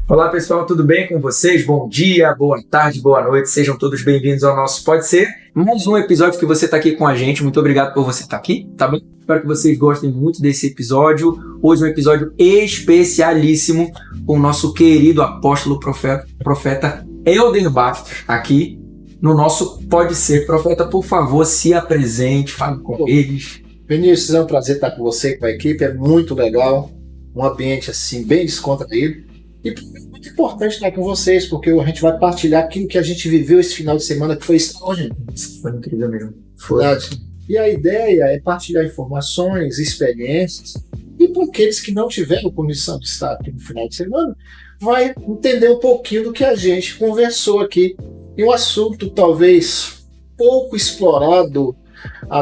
Olá pessoal, tudo bem com vocês? Bom dia, boa tarde, boa noite, sejam todos bem-vindos ao nosso Pode Ser. Mais um episódio que você está aqui com a gente, muito obrigado por você estar aqui, tá bom? Espero que vocês gostem muito desse episódio. Hoje um episódio especialíssimo com o nosso querido apóstolo profeta Elder Bastos aqui no nosso Pode Ser. Profeta, por favor, se apresente, fale com eles. Vinícius, é um prazer estar com você e com a equipe, é muito legal, um ambiente assim bem descontraído. E é muito importante estar com vocês, porque a gente vai partilhar aquilo que a gente viveu esse final de semana, que foi extraordinário. Isso foi incrível mesmo. Verdade. E a ideia é partilhar informações, experiências, e para aqueles que não tiveram condição de estar aqui no final de semana, vai entender um pouquinho do que a gente conversou aqui. E um assunto talvez pouco explorado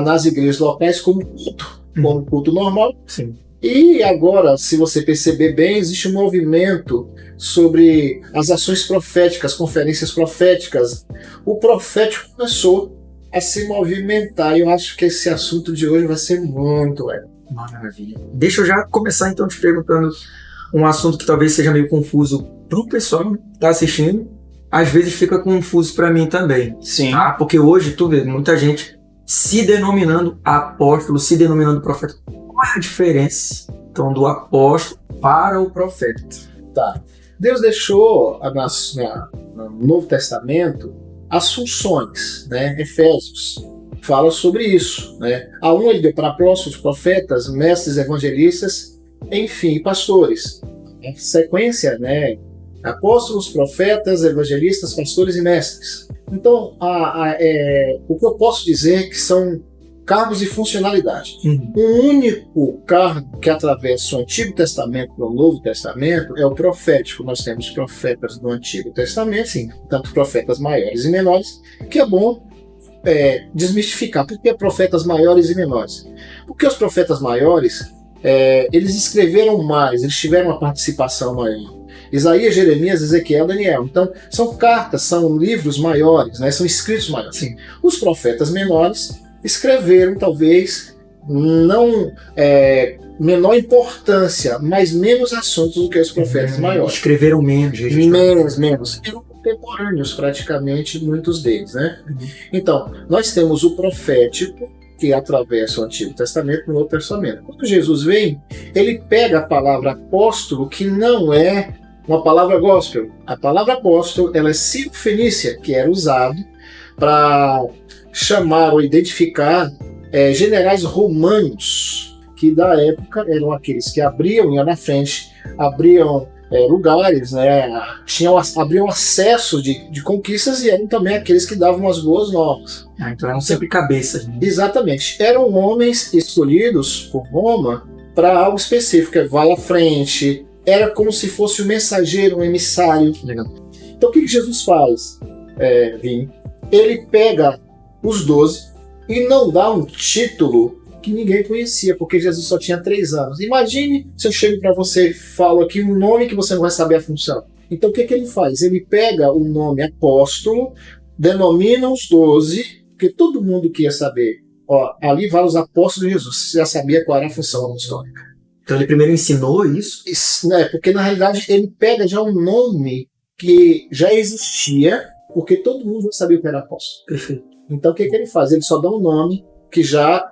nas igrejas locais como culto normal. Sim. E agora, se você perceber bem, existe um movimento sobre as ações proféticas, conferências proféticas. O profético começou a se movimentar e eu acho que esse assunto de hoje vai ser muito legal. Maravilha. Deixa eu já começar então te perguntando um assunto que talvez seja meio confuso para o pessoal que está assistindo. Às vezes fica confuso para mim também. Sim. Tá? Porque hoje tu vê muita gente se denominando apóstolo, se denominando profeta. Qual é a diferença, então, do apóstolo para o profeta? Tá. Deus deixou no Novo Testamento as funções, né? Efésios fala sobre isso, né? A um ele deu para apóstolos, profetas, mestres, evangelistas, enfim, pastores. Em sequência, né? Apóstolos, profetas, evangelistas, pastores e mestres. Então, o que eu posso dizer é que são cargos de funcionalidade. O único cargo que atravessa o Antigo Testamento para o Novo Testamento é o profético. Nós temos profetas do Antigo Testamento, sim, tanto profetas maiores e menores, que é bom desmistificar. Por que profetas maiores e menores? Porque os profetas maiores, eles escreveram mais, eles tiveram uma participação maior. Isaías, Jeremias, Ezequiel, Daniel. Então, são cartas, são livros maiores, né? São escritos maiores. Sim. Os profetas menores escreveram, talvez, não menor importância, mas menos assuntos do que os profetas maiores. Escreveram menos. Menos. Eram contemporâneos, praticamente, muitos deles, né? Então, nós temos o profético, que atravessa o Antigo Testamento no Novo Testamento. Quando Jesus vem, ele pega a palavra apóstolo, que não é uma palavra gospel. A palavra apóstolo, ela é sírio-fenícia, que era usado para chamar ou identificar generais romanos, que da época eram aqueles que iam na frente, abriam lugares, né, abriam acesso de conquistas e eram também aqueles que davam as boas novas. Então eram sempre cabeças. Né? Exatamente. Eram homens escolhidos por Roma para algo específico, vai à frente, era como se fosse um mensageiro, um emissário. Legal. Então o que Jesus faz, Vini? Ele pega os 12 e não dá um título que ninguém conhecia, porque Jesus só tinha 3 anos. Imagine se eu chego para você e falo aqui um nome que você não vai saber a função. Então o que ele faz? Ele pega o nome apóstolo, denomina os 12, porque todo mundo queria saber. Ali vai os apóstolos de Jesus, você já sabia qual era a função apostólica. Então ele primeiro ensinou isso? Porque na realidade ele pega já um nome que já existia, porque todo mundo já sabia o que era apóstolo. Perfeito. Então o que ele faz? Ele só dá um nome que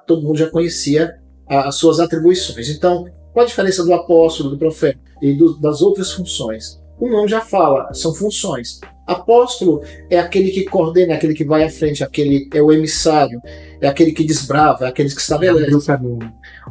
todo mundo já conhecia as suas atribuições. Então, qual a diferença do apóstolo, do profeta e das outras funções? O nome já fala, são funções. Apóstolo é aquele que coordena, é aquele que vai à frente, é o emissário, é aquele que desbrava, é aquele que estabelece.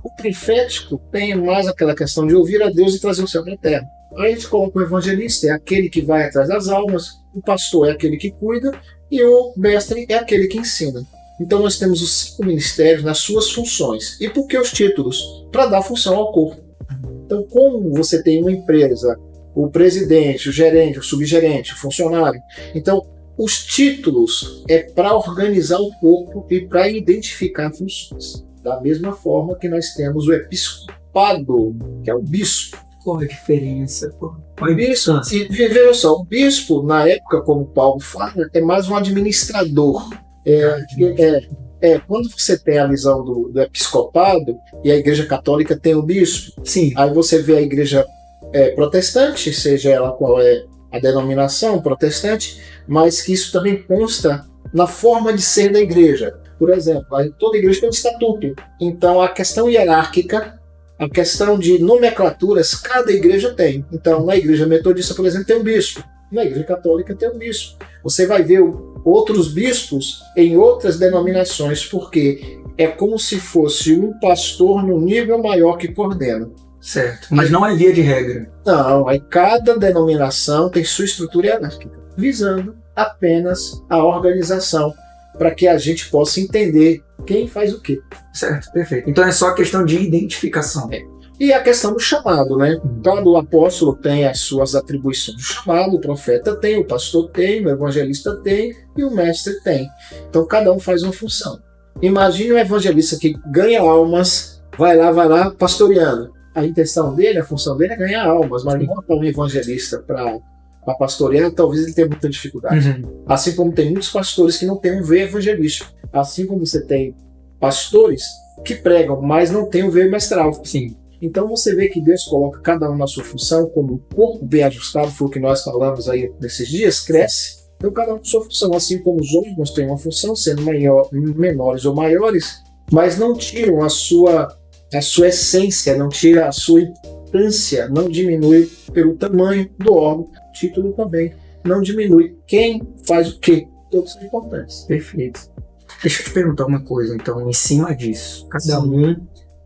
O profético tem mais aquela questão de ouvir a Deus e trazer o céu para a terra. Aí a gente coloca o evangelista, é aquele que vai atrás das almas, o pastor é aquele que cuida e o mestre é aquele que ensina. Então nós temos os 5 ministérios nas suas funções. E por que os títulos? Para dar função ao corpo. Então, como você tem uma empresa, o presidente, o gerente, o subgerente, o funcionário. Então, os títulos é para organizar o corpo e para identificar funções. Da mesma forma que nós temos o episcopado, que é o bispo. Qual a diferença? Veja só, o bispo, na época, como Paulo fala, é mais um administrador. Quando você tem a visão do episcopado, e a Igreja Católica tem o bispo, sim, aí você vê a Igreja protestante, seja ela qual é a denominação protestante, mas que isso também consta na forma de ser da igreja. Por exemplo, toda igreja tem um estatuto. Então, a questão hierárquica, a questão de nomenclaturas, cada igreja tem. Então, na igreja metodista, por exemplo, tem um bispo. Na igreja católica tem um bispo. Você vai ver outros bispos em outras denominações, porque é como se fosse um pastor no nível maior que coordena. Certo. Mas não é via de regra. Não, aí cada denominação tem sua estrutura hierárquica, visando apenas a organização, para que a gente possa entender quem faz o quê. Certo, perfeito. Então é só questão de identificação. E a questão do chamado, né? Cada apóstolo tem as suas atribuições do chamado, o profeta tem, o pastor tem, o evangelista tem e o mestre tem. Então cada um faz uma função. Imagine um evangelista que ganha almas, vai lá pastoreando. A intenção dele, a função dele é ganhar almas, mas não é um evangelista para pastorear, talvez ele tenha muita dificuldade. Assim como tem muitos pastores que não têm um veio evangelístico. Assim como você tem pastores que pregam, mas não têm um veio mestral. Sim. Então você vê que Deus coloca cada um na sua função, como um corpo bem ajustado, foi o que nós falamos aí nesses dias, cresce. Então cada um na sua função, assim como os órgãos têm uma função, sendo menores ou maiores, mas não tiram a sua essência, não tira a sua importância, não diminui pelo tamanho do órgão. O título também não diminui. Quem faz o quê? Todos são importantes. Perfeito. Deixa eu te perguntar uma coisa, então, em cima disso. Cada um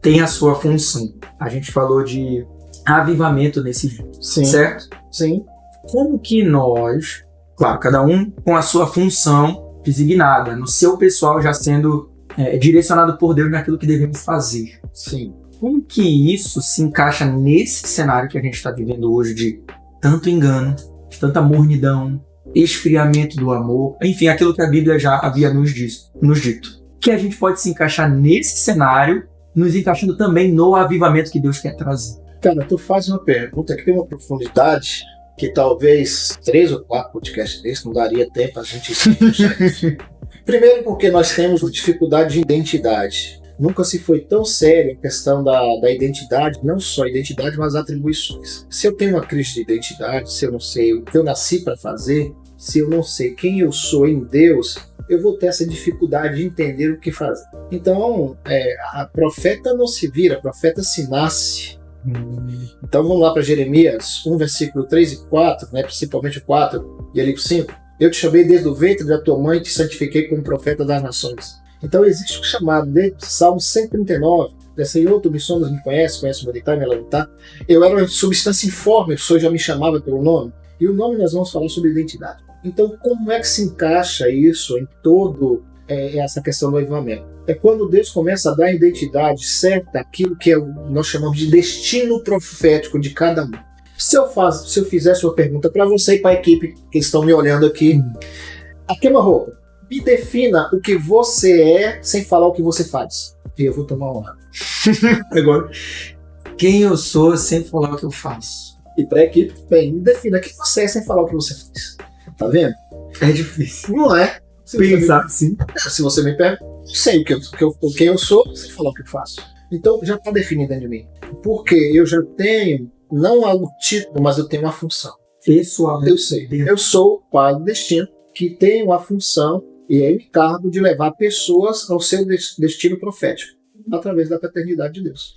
tem a sua função. A gente falou de avivamento nesse vídeo, certo? Sim. Como que nós, claro, cada um com a sua função designada, no seu pessoal já sendo direcionado por Deus naquilo que devemos fazer. Sim. Como que isso se encaixa nesse cenário que a gente está vivendo hoje de tanto engano, de tanta mornidão, esfriamento do amor, enfim, aquilo que a Bíblia já havia nos dito. Que a gente pode se encaixar nesse cenário, nos encaixando também no avivamento que Deus quer trazer. Cara, tu faz uma pergunta que tem uma profundidade que talvez 3 ou 4 podcasts desses não daria tempo a gente explicar isso. Primeiro porque nós temos dificuldade de identidade. Nunca se foi tão sério a questão da identidade, não só a identidade, mas atribuições. Se eu tenho uma crise de identidade, se eu não sei o que eu nasci para fazer, se eu não sei quem eu sou em Deus, eu vou ter essa dificuldade de entender o que fazer. Então, a profeta não se vira, a profeta se nasce. Então vamos lá para Jeremias 1, versículo 3 e 4, né, principalmente o 4 e ali o 5. Eu te chamei desde o ventre da tua mãe e te santifiquei como profeta das nações. Então existe um chamado de Salmo 139, Senhor, tu me sondas, me conhece o meu deitar e me levantar. Eu era uma substância informe, o Senhor já me chamava pelo nome. E o nome nós vamos falar sobre identidade. Então como é que se encaixa isso em todo essa questão do avivamento? É quando Deus começa a dar a identidade certa, aquilo que nós chamamos de destino profético de cada um. Se eu fizesse uma pergunta para você e para a equipe que estão me olhando aqui, a queima-roupa, me defina o que você é sem falar o que você faz. E eu vou tomar uma água. Agora, quem eu sou sem falar o que eu faço? E para a equipe, bem, me defina quem você é sem falar o que você faz. Tá vendo? É difícil. Não é? Pensar assim. Se você me pergunta, eu sei quem eu sou sem falar o que eu faço. Então já está definido dentro de mim. Porque eu já tenho, não algo título, mas eu tenho uma função. Pessoal. Eu sei. Eu sou o pai do destino que tem uma função e é o encargo de levar pessoas ao seu destino profético através da paternidade de Deus.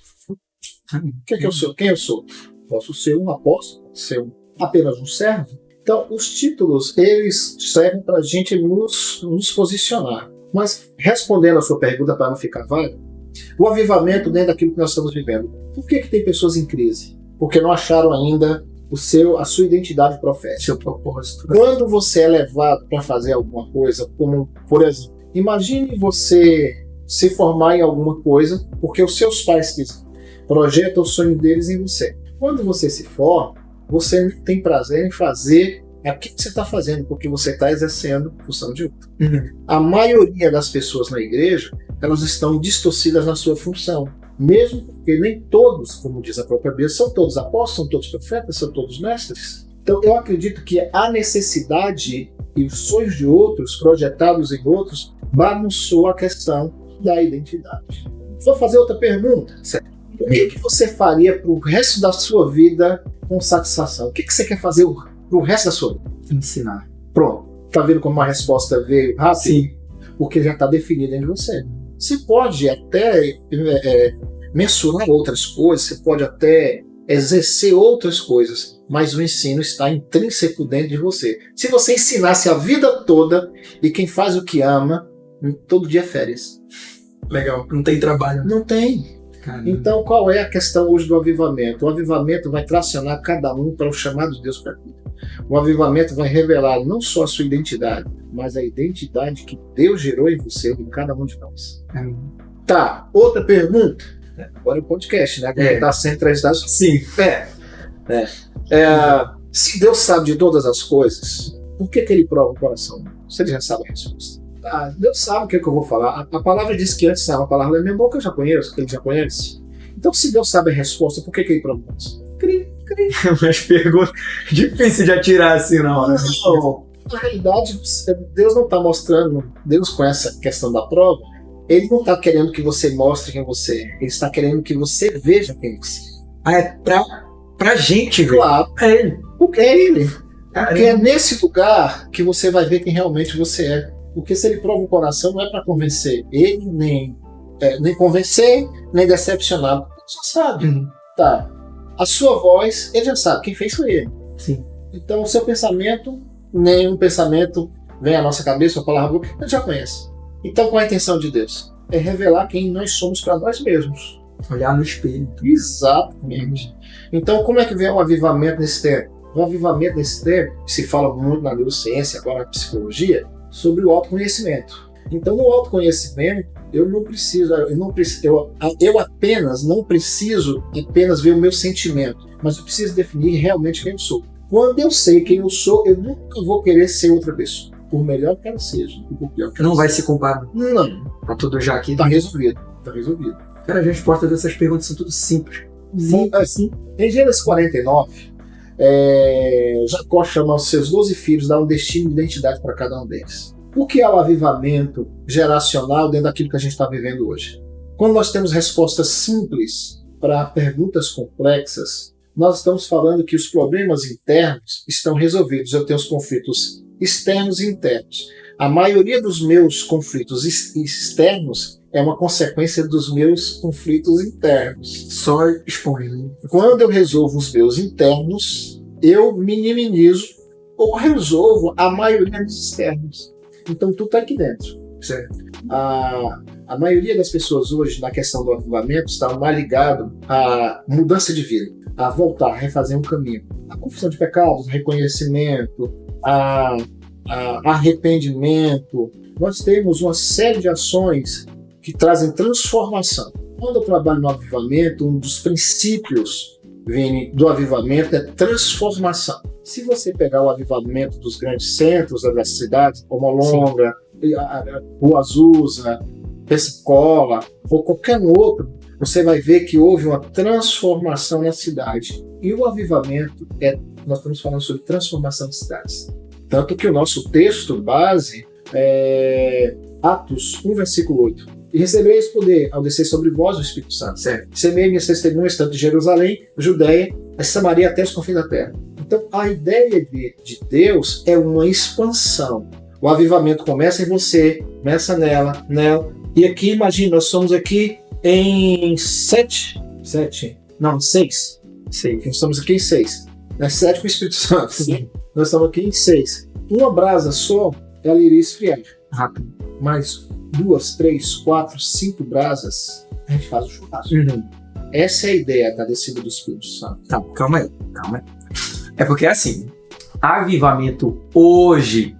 Quem eu sou? Quem eu sou? Posso ser um apóstolo, ser apenas um servo. Então, os títulos, eles servem para a gente nos posicionar. Mas, respondendo a sua pergunta para não ficar vaga, o avivamento dentro daquilo que nós estamos vivendo. Por que tem pessoas em crise? Porque não acharam ainda a sua identidade profética. Seu propósito. Quando você é levado para fazer alguma coisa, como, por exemplo, imagine você se formar em alguma coisa porque os seus pais projetam o sonho deles em você. Quando você se forma, você não tem prazer em fazer aquilo que você está fazendo, porque você está exercendo função de outro. A maioria das pessoas na igreja, elas estão distorcidas na sua função. Mesmo porque nem todos, como diz a própria Bíblia, são todos apóstolos, são todos profetas, são todos mestres. Então eu acredito que a necessidade e os sonhos de outros, projetados em outros, bagunçou a questão da identidade. Vou fazer outra pergunta. Certo. O que você faria para o resto da sua vida com satisfação. O que você quer fazer o resto da sua vida? Ensinar. Pronto. Tá vendo como a resposta veio rápido? Sim. Porque já está definido dentro de você. Você pode até mensurar outras coisas, você pode até exercer outras coisas, mas o ensino está intrínseco dentro de você. Se você ensinasse a vida toda, e quem faz o que ama, todo dia é férias. Legal. Não tem trabalho. Não tem. Caramba. Então, qual é a questão hoje do avivamento? O avivamento vai tracionar cada um para o chamado de Deus para a vida. O avivamento vai revelar não só a sua identidade, mas a identidade que Deus gerou em você, em cada um de nós. Tá, outra pergunta. Agora é o podcast, né? Agora está sendo trazido. Sim. Se Deus sabe de todas as coisas, por que ele prova o coração? Se ele já sabe a resposta. Deus sabe o que eu vou falar. A palavra diz que antes saiu uma palavra da minha boca, eu já conheço, que ele já conhece. Então, se Deus sabe a resposta, por que ele prova o coração? Umas perguntas difíceis de atirar assim na hora. Não, na realidade, Deus não está mostrando, Deus com essa questão da prova, ele não está querendo que você mostre quem você é, ele está querendo que você veja quem você é. É pra gente ver. Claro, É ele. porque é ele. Caramba. Porque é nesse lugar que você vai ver quem realmente você é. Porque se ele prova o coração, não é para convencer ele, nem convencer, nem decepcionar. Ele já sabe. Tá. A sua voz, ele já sabe. Quem fez foi ele. Sim. Então, o seu pensamento, nenhum pensamento vem à nossa cabeça, a palavra, ele já conhece. Então, qual é a intenção de Deus? É revelar quem nós somos para nós mesmos. Olhar no espelho. Exatamente. Então, como é que vem o avivamento nesse tempo? O avivamento nesse tempo, se fala muito na neurociência, agora na psicologia, sobre o autoconhecimento. Então, no autoconhecimento, eu apenas não preciso apenas ver o meu sentimento, mas eu preciso definir realmente quem eu sou. Quando eu sei quem eu sou, eu nunca vou querer ser outra pessoa, por melhor que ela seja, por pior que ela Não vai seja. se comparar. Não, Tá tudo já aqui. tá resolvido. Tá resolvido. Cara, as respostas dessas perguntas são tudo simples. Assim, em Gênesis 49, Jacó chama os seus 12 filhos, dá um destino e identidade para cada um deles. O que é o avivamento geracional dentro daquilo que a gente está vivendo hoje? Quando nós temos respostas simples para perguntas complexas, nós estamos falando que os problemas internos estão resolvidos. Eu tenho os conflitos externos e internos. A maioria dos meus conflitos externos é uma consequência dos meus conflitos internos. Só expõe, né? Quando eu resolvo os meus internos, eu minimizo ou resolvo a maioria dos externos. Então tudo está aqui dentro. Certo. A maioria das pessoas hoje, na questão do avivamento, está mais ligado à mudança de vida, a voltar, a refazer um caminho. A confissão de pecados, reconhecimento, arrependimento. Nós temos uma série de ações que trazem transformação. Quando eu trabalho no avivamento, um dos princípios do avivamento é transformação. Se você pegar o avivamento dos grandes centros das cidades, como Alonga, Rua Azusa, Pensacola, ou qualquer outro, você vai ver que houve uma transformação na cidade. E o avivamento, nós estamos falando sobre transformação de cidades. Tanto que o nosso texto base é Atos 1, versículo 8. E recebereis poder ao descer sobre vós o Espírito Santo. Certo. Semeiem minhas testemunhas tanto de Jerusalém, Judéia, a Samaria até os confins da terra. Então, a ideia de Deus é uma expansão. O avivamento começa em você, começa nela. E aqui, imagina, nós somos aqui em 6. Nós estamos aqui em 6. 7 com o Espírito Santo. Sim. Nós estamos aqui em 6. Uma brasa só, ela iria esfriar. Rápido. Mas 2, 3, 4, 5 brasas, a gente faz o churrasco. Essa é a ideia da descida do Espírito Santo. Tá, calma aí. É porque assim, avivamento hoje,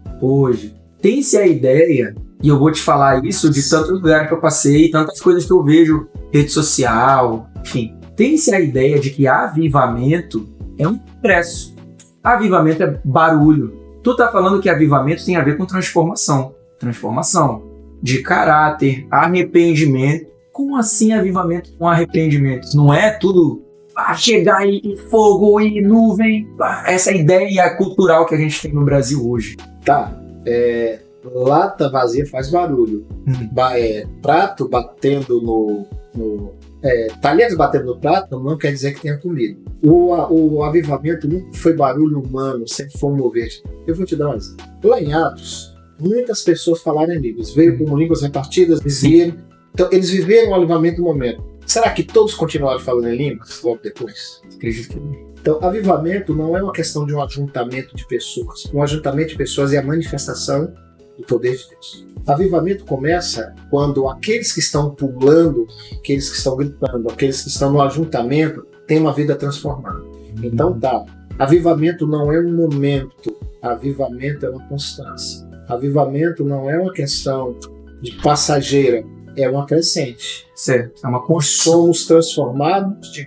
tem-se a ideia, e eu vou te falar isso de tantos lugares que eu passei, tantas coisas que eu vejo, rede social, enfim. Tem-se a ideia de que avivamento é um progresso. Avivamento é barulho. Tu tá falando que avivamento tem a ver com transformação. Transformação de caráter, arrependimento. Como assim avivamento com arrependimento? Não é tudo chegar e fogo e nuvem. Essa ideia cultural que a gente tem no Brasil hoje. Tá. Lata vazia faz barulho. Prato batendo talheres batendo no prato não quer dizer que tenha comida. O avivamento nunca foi barulho humano, sempre foi um mover. Eu vou te dar um exemplo. Lá em Atos, muitas pessoas falaram em línguas, veio como línguas repartidas, viveram. Então, eles viveram o avivamento no momento. Será que todos continuaram falando em línguas logo depois? Acredito que não. Então, avivamento não é uma questão de um ajuntamento de pessoas. Um ajuntamento de pessoas é a manifestação do poder de Deus. Avivamento começa quando aqueles que estão pulando, aqueles que estão gritando, aqueles que estão no ajuntamento, têm uma vida transformada. Então avivamento não é um momento, avivamento é uma constância. Avivamento não é uma questão de passageira, é uma crescente. Certo, é uma construção. Somos transformados de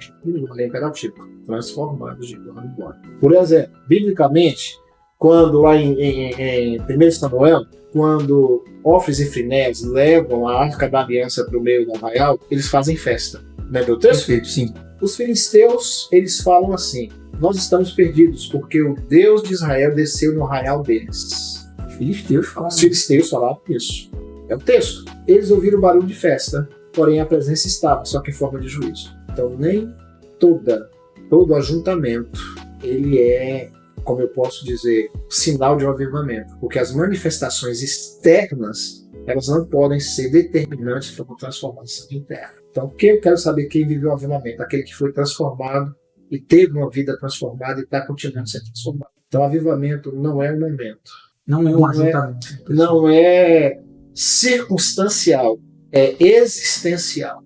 imperativo, transformados de glória em glória. Por exemplo, biblicamente, quando lá em 1 Samuel, quando Ofres e Finés levam a Arca da Aliança para o meio do arraial, eles fazem festa. Lembra o texto? Perfeito, sim. Os filisteus, eles falam assim: nós estamos perdidos porque o Deus de Israel desceu no arraial deles. Os filisteus falaram. Os filisteus falaram isso. É o texto. Eles ouviram o barulho de festa, porém a presença estava, só que em forma de juízo. Então nem todo ajuntamento, ele é, como eu posso dizer, sinal de um avivamento. Porque as manifestações externas, elas não podem ser determinantes para a transformação interna. Então, eu quero saber quem viveu o avivamento? Aquele que foi transformado e teve uma vida transformada e está continuando sendo transformado. Então, avivamento não é um momento. Não é um ajuntamento. Não é circunstancial, é existencial.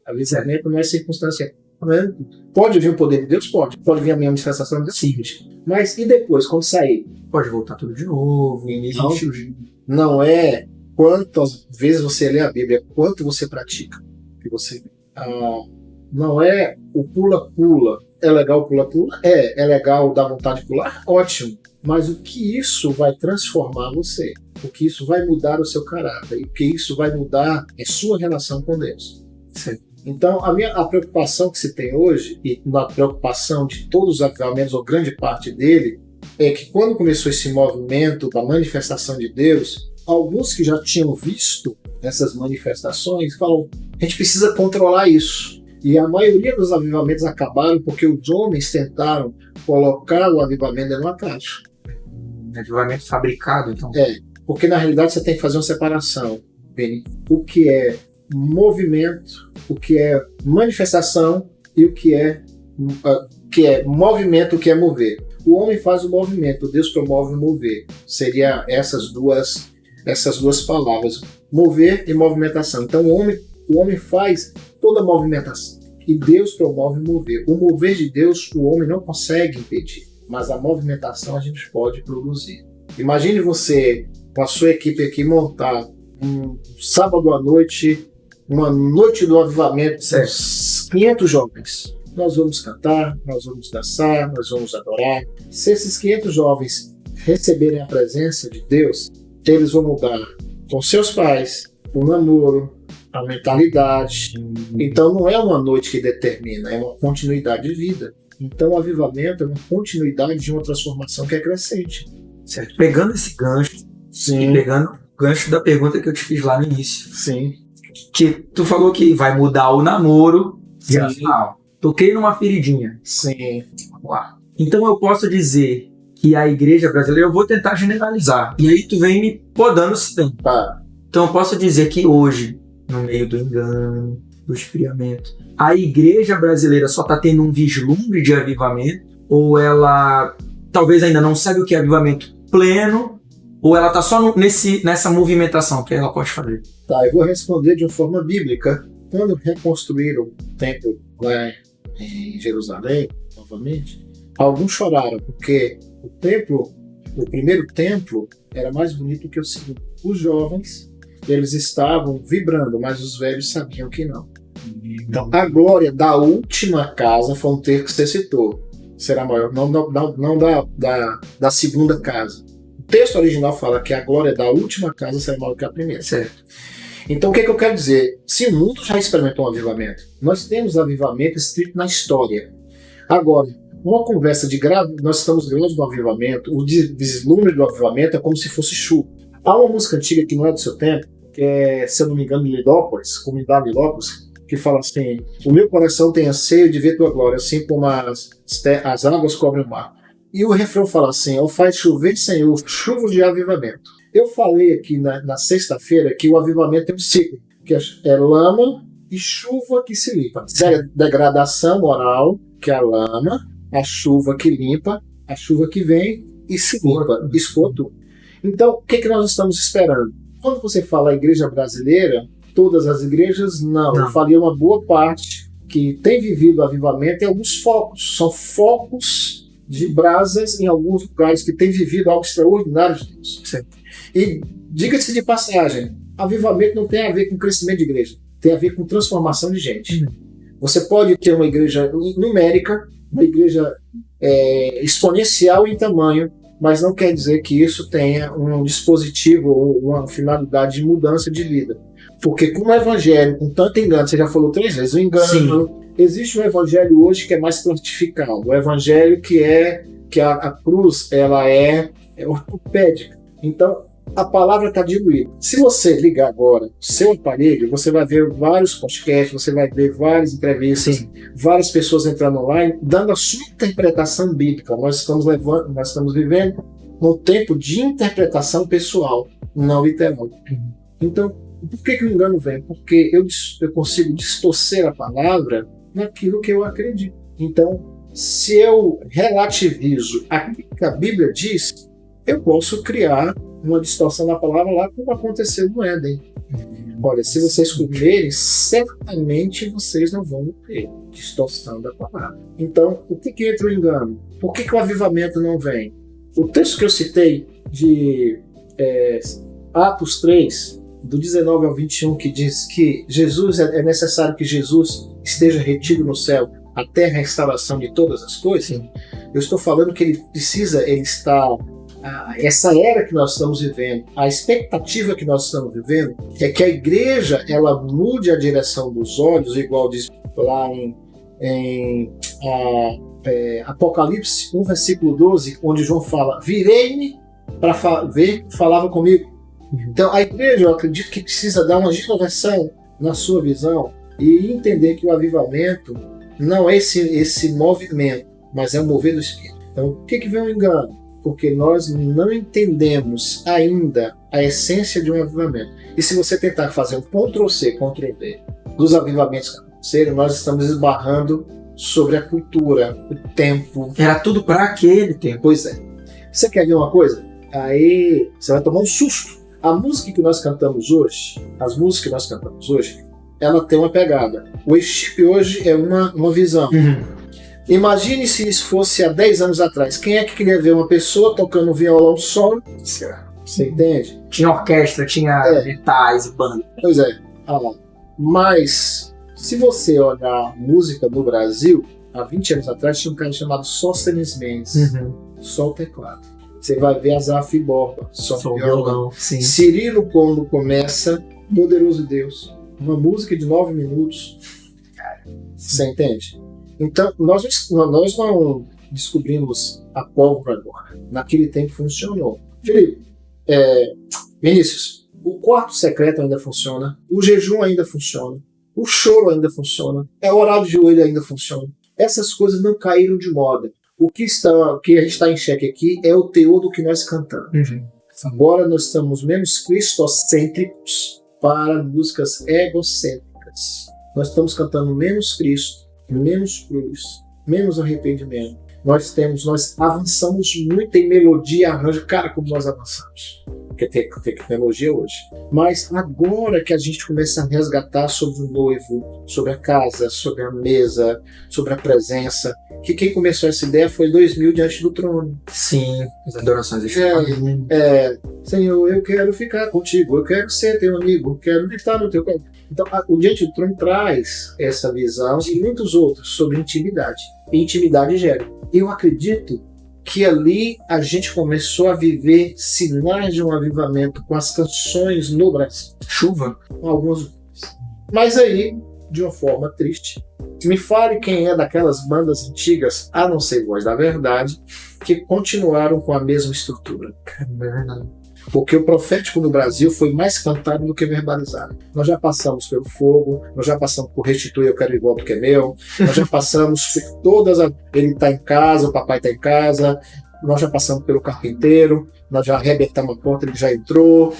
Avivamento não é circunstancial. Pode vir o poder de Deus? Pode vir a minha manifestação de Deus? Sim. Mas e depois, quando sair? Pode voltar tudo de novo. Não é quantas vezes você lê a Bíblia, quanto você pratica. Que você não é o pula-pula. É legal o pula-pula? É legal dar vontade de pular? Ótimo. Mas o que isso vai transformar você? O que isso vai mudar o seu caráter? O que isso vai mudar é sua relação com Deus. Sim. Então, a preocupação que se tem hoje, e na preocupação de todos os avivamentos, ou grande parte dele, é que quando começou esse movimento da manifestação de Deus, alguns que já tinham visto essas manifestações falam: a gente precisa controlar isso. E a maioria dos avivamentos acabaram porque os homens tentaram colocar o avivamento dentro de uma caixa. Avivamento fabricado, então. Porque na realidade você tem que fazer uma separação. Bem, o que é movimento, o que é manifestação e o que é movimento, o que é mover. O homem faz o movimento, Deus promove o mover. Seria essas duas palavras, mover e movimentação. Então o homem faz toda a movimentação e Deus promove o mover. O mover de Deus o homem não consegue impedir, mas a movimentação a gente pode produzir. Imagine você, com a sua equipe aqui, montar um sábado à noite, uma noite do avivamento, 500 jovens. Nós vamos cantar, nós vamos dançar, nós vamos adorar. Se esses 500 jovens receberem a presença de Deus, eles vão mudar com seus pais, o namoro, a mentalidade. Então não é uma noite que determina, é uma continuidade de vida. Então o avivamento é uma continuidade de uma transformação que é crescente. Certo. Pegando esse gancho, sim, e pegando o gancho da pergunta que eu te fiz lá no início. Sim. Que tu falou que vai mudar o namoro. Sim. Toquei numa feridinha. Sim. Vamos lá. Então eu posso dizer que a igreja brasileira, eu vou tentar generalizar. E aí tu vem me podando se bem. Então eu posso dizer que hoje, no meio do engano, do esfriamento, a igreja brasileira só está tendo um vislumbre de avivamento, ou ela talvez ainda não sabe o que é avivamento pleno, ou ela está só nessa movimentação que ela pode fazer? Eu vou responder de uma forma bíblica. Quando reconstruíram o templo lá em Jerusalém, novamente, alguns choraram, porque o primeiro templo era mais bonito que o segundo. Os jovens, eles estavam vibrando, mas os velhos sabiam que não. Então, a glória da última casa foi um termo que você citou. Será maior, não da segunda casa. O texto original fala que a glória da última casa será maior que a primeira. Certo. Então, o que eu quero dizer? Se o mundo já experimentou um avivamento, nós temos avivamento escrito na história. Agora, uma conversa nós estamos gravando do avivamento, o vislumbre do avivamento é como se fosse chuva. Há uma música antiga que não é do seu tempo, que é, se eu não me engano, Nilópolis, comunidade Nilópolis, que fala assim: o meu coração tem anseio de ver tua glória, assim como as águas cobrem o mar. E o refrão fala assim: ó, faz chover, Senhor, chuva de avivamento. Eu falei aqui na sexta-feira que o avivamento é um ciclo, que é lama e chuva que se limpa. Degradação moral, que é a lama, a chuva que limpa, a chuva que vem e se limpa, escoa tudo. Então, o que nós estamos esperando? Quando você fala igreja brasileira, todas as igrejas, não. Eu falei uma boa parte que tem vivido o avivamento em alguns focos. São focos de brasas em alguns lugares que tem vivido algo extraordinário de Deus. Certo. E diga-se de passagem, avivamento não tem a ver com crescimento de igreja, tem a ver com transformação de gente. Você pode ter uma igreja numérica, uma igreja exponencial em tamanho, mas não quer dizer que isso tenha um dispositivo ou uma finalidade de mudança de vida. Porque com o evangelho, com tanto engano, você já falou 3 vezes, o engano. Sim. Existe um evangelho hoje que é mais plastificado. O evangelho que a cruz ela é ortopédica. Então, a palavra está diluída. Se você ligar agora o seu aparelho, você vai ver vários podcasts, você vai ver várias entrevistas, sim, várias pessoas entrando online, dando a sua interpretação bíblica. Nós estamos vivendo num tempo de interpretação pessoal, não literal. Então, por que o engano vem? Porque eu consigo distorcer a palavra naquilo que eu acredito. Então, se eu relativizo aquilo que a Bíblia diz, eu posso criar uma distorção na palavra lá, como aconteceu no Éden. Olha, se vocês comerem, certamente vocês não vão ter distorção da palavra. Então, o que entra o engano? Por que o avivamento não vem? O texto que eu citei de Atos 3, do 19 ao 21, que diz que Jesus é necessário que Jesus esteja retido no céu até a restauração de todas as coisas. Sim. Eu estou falando que ele está essa era que nós estamos vivendo, a expectativa que nós estamos vivendo é que a igreja ela mude a direção dos olhos, igual diz lá em Apocalipse 1, versículo 12, onde João fala: virei-me para ver, falava comigo. Então a igreja, eu acredito que precisa dar uma renovação na sua visão e entender que o avivamento não é esse movimento, mas é o mover do Espírito. Então o que vem o engano? Porque nós não entendemos ainda a essência de um avivamento. E se você tentar fazer um Ctrl-C, Ctrl-V dos avivamentos que aconteceram, nós estamos esbarrando sobre a cultura, o tempo. Era tudo para aquele tempo. Pois é. Você quer ver uma coisa? Aí você vai tomar um susto. A música que nós cantamos hoje, as músicas que nós cantamos hoje, ela tem uma pegada. O worship hoje é uma visão. Imagine se isso fosse há 10 anos atrás. Quem é que queria ver uma pessoa tocando violão solo? Você entende? Tinha orquestra, tinha metais e banda. Pois é. Mas, se você olhar a música do Brasil, há 20 anos atrás tinha um cara chamado Sóstenes Mendes. Só o teclado. Você vai ver Azaf Borba, só o violão. Sim. Cirilo, quando começa, Poderoso Deus. Uma música de 9 minutos. Você entende? Então, nós não descobrimos a pólvora agora. Naquele tempo funcionou. Felipe, Vinícius, o quarto secreto ainda funciona, o jejum ainda funciona, o choro ainda funciona, orar de joelho ainda funciona. Essas coisas não caíram de moda. O que a gente está em xeque aqui é o teor do que nós cantamos. Agora nós estamos menos cristocêntricos para músicas egocêntricas. Nós estamos cantando menos Cristo, menos cruz, menos arrependimento. Nós avançamos muito em melodia e arranjo. Cara, como nós avançamos. Porque tem tecnologia hoje. Mas agora que a gente começa a resgatar sobre o noivo, sobre a casa, sobre a mesa, sobre a presença, que quem começou essa ideia foi 2000 diante do trono. Sim, as adorações. Senhor, eu quero ficar contigo, eu quero ser teu amigo, eu quero estar no teu corpo. Então, o Diante do Trono traz essa visão e muitos outros sobre intimidade. E intimidade gera. Eu acredito que ali a gente começou a viver sinais de um avivamento com as canções no Brasil. Chuva? Algumas. Mas aí, de uma forma triste, me fale quem é daquelas bandas antigas, a não ser Voz da Verdade, que continuaram com a mesma estrutura. É verdade. Porque o profético no Brasil foi mais cantado do que verbalizado. Nós já passamos pelo fogo, nós já passamos por restituir, eu quero ir volta que é meu, nós já passamos por todas as... Ele está em casa, o papai está em casa, nós já passamos pelo carpinteiro, nós já arrebentamos a porta, ele já entrou,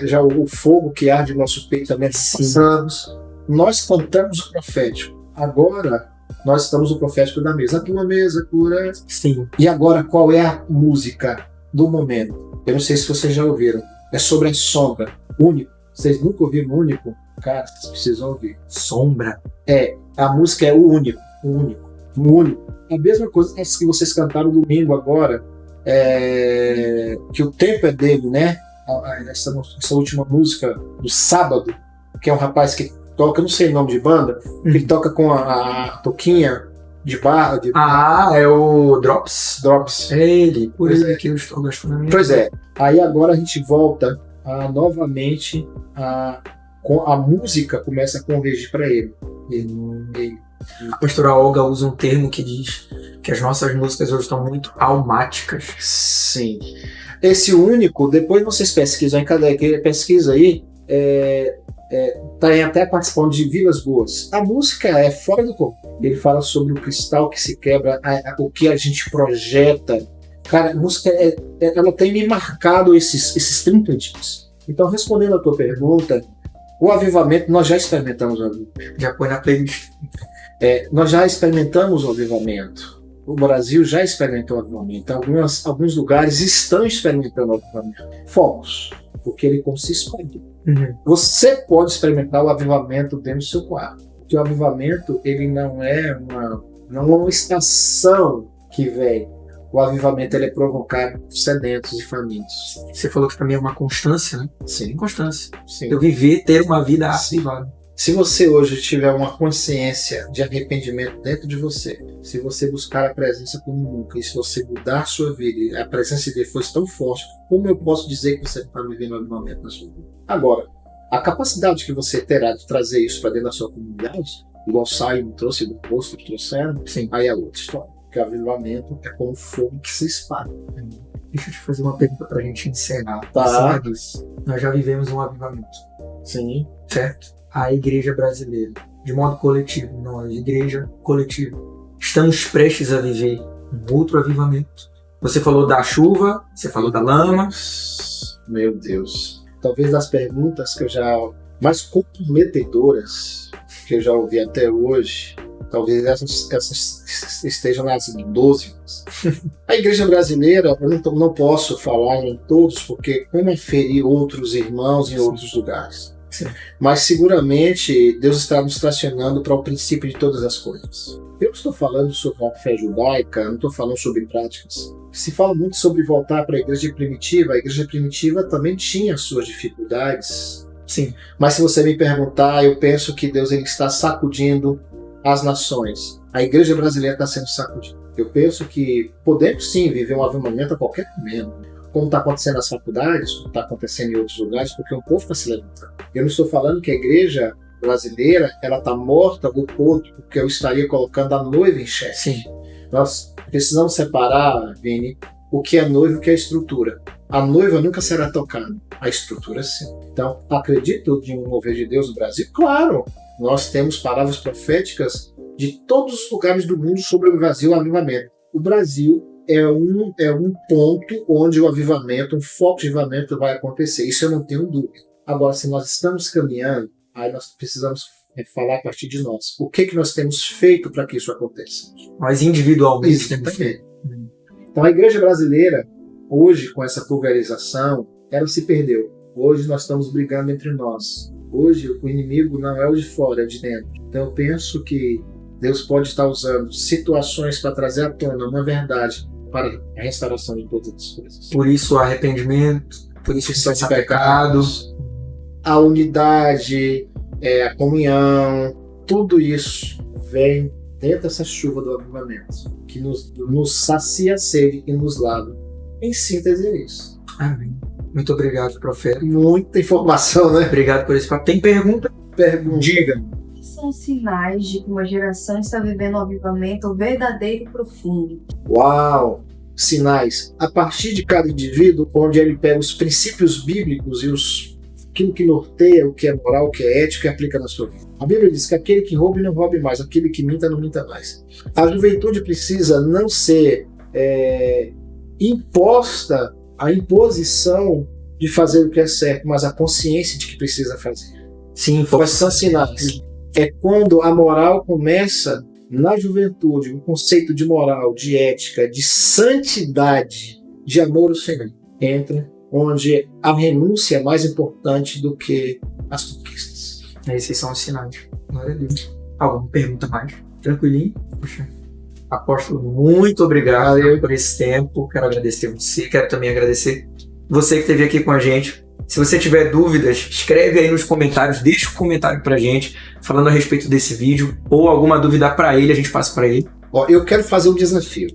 já o fogo que arde no nosso peito também passamos. Nós cantamos o profético. Agora, nós estamos no profético da mesa. A tua mesa cura. Sim. E agora, qual é a música do momento? Eu não sei se vocês já ouviram. É sobre a sombra. Único. Vocês nunca ouviram o único? Cara, vocês precisam ouvir. Sombra? A música é o único. O único. O único. A mesma coisa que vocês cantaram domingo agora. Que o tempo é dele, né? Essa última música do sábado, que é um rapaz que toca, eu não sei o nome de banda, ele toca com a toquinha de barra. É o Drops. Drops. É ele, por Pois ele que eu estou gostando. Pois é. Aí agora a gente volta novamente com a música começa a convergir para ele. A pastora Olga usa um termo que diz que as nossas músicas hoje estão muito almáticas. Sim. Esse único, depois vocês pesquisam em cada pesquisa aí, tá até participando de Vilas Boas. A música é fora do corpo. Ele fala sobre o cristal que se quebra, o que a gente projeta. Cara, a música ela tem me marcado esses 30 dias. Então, respondendo a tua pergunta, o avivamento, nós já experimentamos o avivamento. Já põe na playlist. Nós já experimentamos o avivamento. O Brasil já experimentou o avivamento. Alguns lugares estão experimentando o avivamento. Fomos, porque ele como se expande. Você pode experimentar o avivamento dentro do seu quarto. Porque o avivamento, ele não é uma estação que vem. O avivamento, ele é provocar sedentos e famintos. Você falou que também é uma constância, né? Sim. Constância. Sim. Eu ter uma vida avivada. Se você hoje tiver uma consciência de arrependimento dentro de você, se você buscar a presença como nunca, e se você mudar sua vida, e a presença de Deus fosse tão forte, como eu posso dizer que você está vivendo um avivamento na sua vida? Agora, a capacidade que você terá de trazer isso para dentro da sua comunidade, igual o Simon trouxe, do posto que trouxeram, Sim. aí é outra história. Porque o avivamento é como fogo que se espalha. Deixa eu te fazer uma pergunta para a gente encerrar. Tá. Nós já vivemos um avivamento. Sim. Certo? A igreja brasileira, de modo coletivo, nós, igreja coletiva, estamos prestes a viver um outro avivamento. Você falou da chuva, você falou da lama. Meu Deus. Talvez das perguntas que eu já mais comprometedoras que eu já ouvi até hoje, talvez essas estejam nas 12. A igreja brasileira, eu não posso falar em todos, porque como é ferir outros irmãos em outros lugares. Sim. Mas seguramente Deus está nos tracionando para o princípio de todas as coisas. Eu estou falando sobre a fé judaica, não estou falando sobre práticas. Se fala muito sobre voltar para a igreja primitiva também tinha suas dificuldades. Sim. Mas se você me perguntar, eu penso que Deus ele está sacudindo as nações. A igreja brasileira está sendo sacudida. Eu penso que podemos sim viver um avivamento a qualquer momento. Como está acontecendo nas faculdades, como está acontecendo em outros lugares, porque o povo está se levantando. Eu não estou falando que a igreja brasileira ela está morta do ponto porque eu estaria colocando a noiva em xeque. Sim. Nós precisamos separar, Vini, o que é noiva e o que é estrutura. A noiva nunca será tocada, a estrutura sim. Então, acredito em um mover de Deus no Brasil? Claro! Nós temos palavras proféticas de todos os lugares do mundo sobre o Brasil e o avivamento. O Brasil é um ponto onde o avivamento, um foco de avivamento vai acontecer. Isso eu não tenho dúvida. Agora, se nós estamos caminhando, aí nós precisamos falar a partir de nós. O que nós temos feito para que isso aconteça? Nós individualmente temos feito. Então, a igreja brasileira, hoje, com essa pulverização, ela se perdeu. Hoje nós estamos brigando entre nós. Hoje o inimigo não é o de fora, é o de dentro. Então eu penso que Deus pode estar usando situações para trazer à tona uma verdade para a restauração de todas as coisas. Por isso o arrependimento, por isso São o pecado, a unidade, a comunhão, tudo isso vem dentro dessa chuva do avivamento, que nos sacia a sede e nos lava. Em síntese é isso. Amém. Muito obrigado, profeta. Muita informação, né? Obrigado por esse papo. Tem pergunta? Diga. São sinais de que uma geração está vivendo um avivamento verdadeiro e profundo. Uau! sinais a partir de cada indivíduo, onde ele pega os princípios bíblicos e aquilo que norteia o que é moral, o que é ético e aplica na sua vida. A Bíblia diz que aquele que roube não roube mais, aquele que minta não minta mais. A juventude precisa não ser imposta a imposição de fazer o que é certo, mas a consciência de que precisa fazer. Sim, Quais são sinais? É quando a moral começa na juventude, um conceito de moral, de ética, de santidade, de amor ao Senhor, entra onde a renúncia é mais importante do que as conquistas. Esses são os sinais. Glória a Deus. Alguma pergunta mais? Tranquilinho? Puxa. Apóstolo, muito obrigado por esse tempo. Quero agradecer você. Quero também agradecer você que esteve aqui com a gente. Se você tiver dúvidas, escreve aí nos comentários, deixa um comentário pra gente falando a respeito desse vídeo ou alguma dúvida pra ele, a gente passa pra ele. Eu quero fazer um desafio.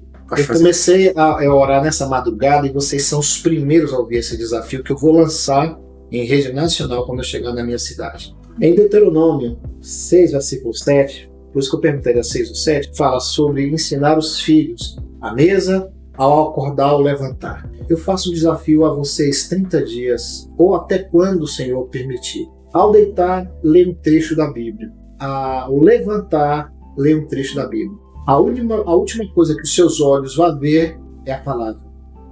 Comecei a orar nessa madrugada e vocês são os primeiros a ouvir esse desafio que eu vou lançar em rede nacional quando eu chegar na minha cidade. Em Deuteronômio 6, versículo 7, por isso que eu perguntei a 6 ou 7, fala sobre ensinar os filhos à mesa, ao acordar ou levantar. Eu faço um desafio a vocês 30 dias, ou até quando o Senhor permitir. Ao deitar, lê um trecho da Bíblia. Ao levantar, lê um trecho da Bíblia. A última coisa que os seus olhos vão ver é a palavra.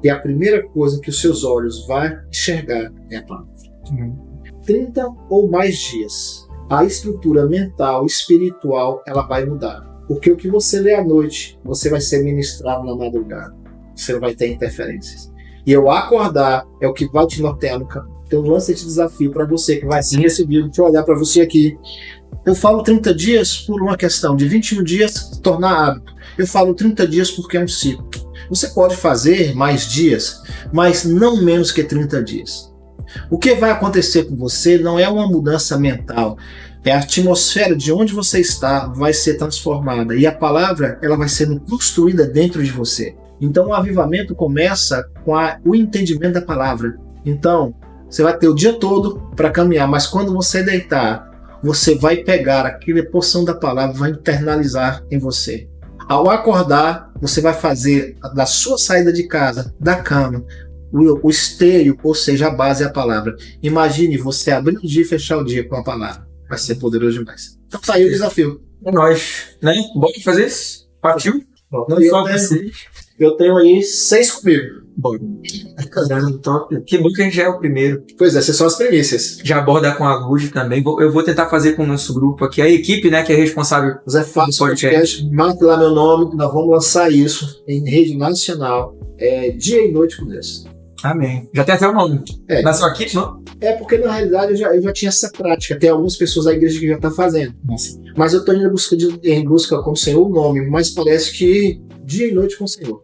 E a primeira coisa que os seus olhos vão enxergar é a palavra. 30 ou mais dias. A estrutura mental, espiritual, ela vai mudar. Porque o que você lê à noite, você vai ser ministrado na madrugada. Você não vai ter interferências. E eu acordar é o que vai te nortear no caminho. Então lança esse desafio para você que vai assistir esse vídeo. Deixa eu olhar para você aqui. Eu falo 30 dias por uma questão de 21 dias tornar hábito. Eu falo 30 dias porque é um ciclo. Você pode fazer mais dias, mas não menos que 30 dias. O que vai acontecer com você não é uma mudança mental. É a atmosfera de onde você está vai ser transformada. E a palavra ela vai sendo construída dentro de você. Então o avivamento começa com o entendimento da palavra. Então, você vai ter o dia todo para caminhar, mas quando você deitar, você vai pegar aquela porção da palavra, vai internalizar em você. Ao acordar, você vai fazer da sua saída de casa, da cama, o esteio, ou seja, a base é a palavra. Imagine você abrir o dia e fechar o dia com a palavra. Vai ser poderoso demais. Então tá aí o desafio. É nóis, né? Bora fazer isso? Partiu? Não só vocês. Eu tenho aí 6 comigo. Bora. Caramba, top. Que bom que a gente já é o primeiro. Pois é, essas são as premissas. Já aborda com a Lud também. Eu vou tentar fazer com o nosso grupo aqui. A equipe, né, que é responsável Zé Fácil Podcast. Marque lá meu nome, nós vamos lançar isso em rede nacional. Dia e noite com Deus. Amém. Já tem até o nome. Na sua equipe, não? É porque na realidade eu já tinha essa prática. Tem algumas pessoas da igreja que já estão fazendo. Nossa. Mas eu estou indo em busca com o Senhor o nome, mas parece que dia e noite com o Senhor.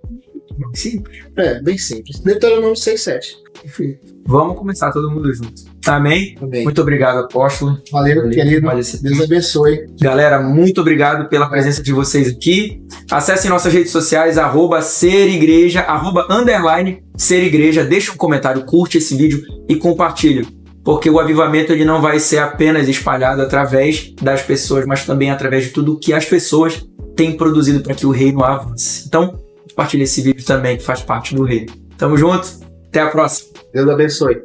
Simples. Bem simples. Deuteronômio 6:7. Vamos começar todo mundo junto. Amém? Amém. Muito obrigado, apóstolo. Valeu, querido. Deus abençoe. Galera, muito obrigado pela presença de vocês aqui. Acessem nossas redes sociais, @serigreja, _serigreja. Deixa um comentário, curte esse vídeo e compartilha. Porque o avivamento ele não vai ser apenas espalhado através das pessoas, mas também através de tudo que as pessoas têm produzido para que o reino avance. Então, compartilhe esse vídeo também, que faz parte do reino. Tamo junto, até a próxima. Deus abençoe.